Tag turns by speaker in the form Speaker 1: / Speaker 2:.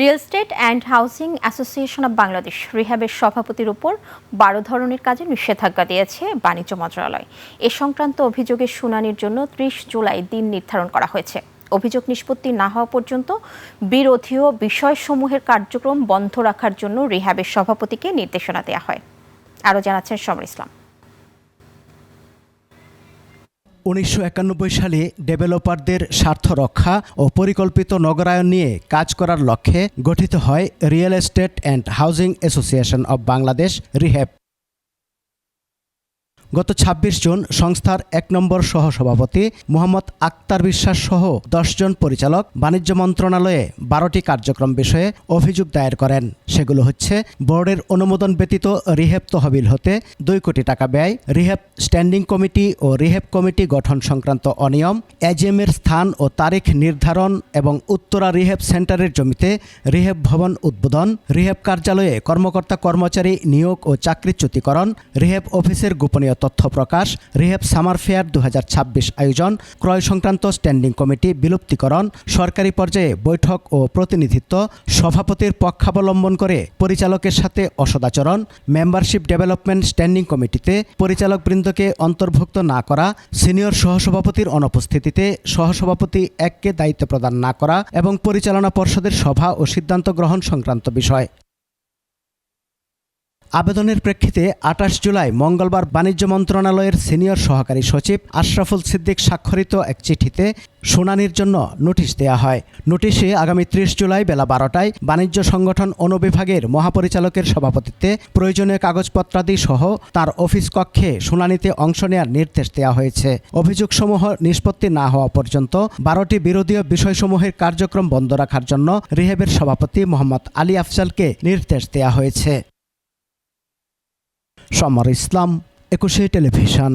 Speaker 1: Real estate and housing association of Bangladesh রিহ্যাবের সভাপতির উপর ১২ ধরনের কাজে নিষেধাজ্ঞা দিয়েছে বাণিজ্য মন্ত্রণালয়। এ সংক্রান্ত অভিযোগের শুনানির জন্য ৩০ জুলাই দিন নির্ধারণ করা হয়েছে। অভিযোগ নিষ্পত্তি না হওয়া পর্যন্ত বিরোধীয় বিষয়সমূহের কার্যক্রম বন্ধ রাখার জন্য রিহ্যাবের সভাপতিকে নির্দেশনা দেওয়া হয়। আরও জানাচ্ছেন সমর ইসলাম।
Speaker 2: ১৯৯১ সালে ডেভেলপারদের স্বার্থ রক্ষা ও পরিকল্পিত নগরায়ন নিয়ে কাজ করার লক্ষ্যে গঠিত হয় real estate and housing association of Bangladesh rehab. গত ২৬ জুন সংস্থার ১ নম্বর সহসভাপতি মোহাম্মদ আক্তার বিশ্বাস সহ ১০ জন পরিচালক বাণিজ্য মন্ত্রণালয়ে ১২টি কার্যক্রম বিষয়ে অভিযোগ দায়ের করেন। সেগুলো হচ্ছে বোর্ডের অনুমোদন ব্যতীত রিহ্যাব তহবিল হতে ২ কোটি টাকা ব্যয়, রিহ্যাব স্ট্যান্ডিং কমিটি ও রিহ্যাব কমিটি গঠন সংক্রান্ত অনিয়ম, এজিএমের স্থান ও তারিখ নির্ধারণ এবং উত্তরা রিহ্যাব সেন্টারের জমিতে রিহ্যাব ভবন উদ্বোধন, রিহ্যাব কার্যালয়ে কর্মকর্তা কর্মচারী নিয়োগ ও চাকরিচ্যুতিকরণ, রিহ্যাব অফিসের গোপনীয় তথ্য প্রকাশ, রিহ্যাব সামার ফেয়ার ২০২৬ আয়োজন, ক্রয় সংক্রান্ত স্ট্যান্ডিং কমিটি বিলুপ্তিকরণ, সরকারি পর্যায়ে বৈঠক ও প্রতিনিধিত্ব, সভাপতির পক্ষাবলম্বন করে পরিচালকের সাথে অসদাচরণ, মেম্বারশিপ ডেভেলপমেন্ট স্ট্যান্ডিং কমিটিতে পরিচালকবৃন্দকে অন্তর্ভুক্ত না করা, সিনিয়র সহসভাপতির অনুপস্থিতিতে সহসভাপতি এককে দায়িত্ব প্রদান না করা এবং পরিচালনা পর্ষদের সভা ও সিদ্ধান্ত গ্রহণ সংক্রান্ত বিষয়। আবেদনের প্রেক্ষিতে ২৮ জুলাই মঙ্গলবার বাণিজ্য মন্ত্রণালয়ের সিনিয়র সহকারী সচিব আশরাফুল সিদ্দিক স্বাক্ষরিত এক চিঠিতে শুনানির জন্য নোটিশ দেয়া হয়। নোটিশে আগামী ৩০ জুলাই বেলা ১২টায় বাণিজ্য সংগঠন অনুবিভাগের মহাপরিচালকের সভাপতিত্বে প্রয়োজনীয় কাগজপত্রাদি সহ তার অফিস কক্ষে শুনানিতে অংশ নেওয়ার নির্দেশ দেওয়া হয়েছে। অভিযোগসমূহ নিষ্পত্তি না হওয়া পর্যন্ত ১২টি বিরোধীয় বিষয়সমূহের কার্যক্রম বন্ধ রাখার জন্য রিহ্যাবের সভাপতি মোহাম্মদ আলী আফজালকে নির্দেশ দেওয়া হয়েছে। সমর ইসলাম, ২১ টেলিভিশন।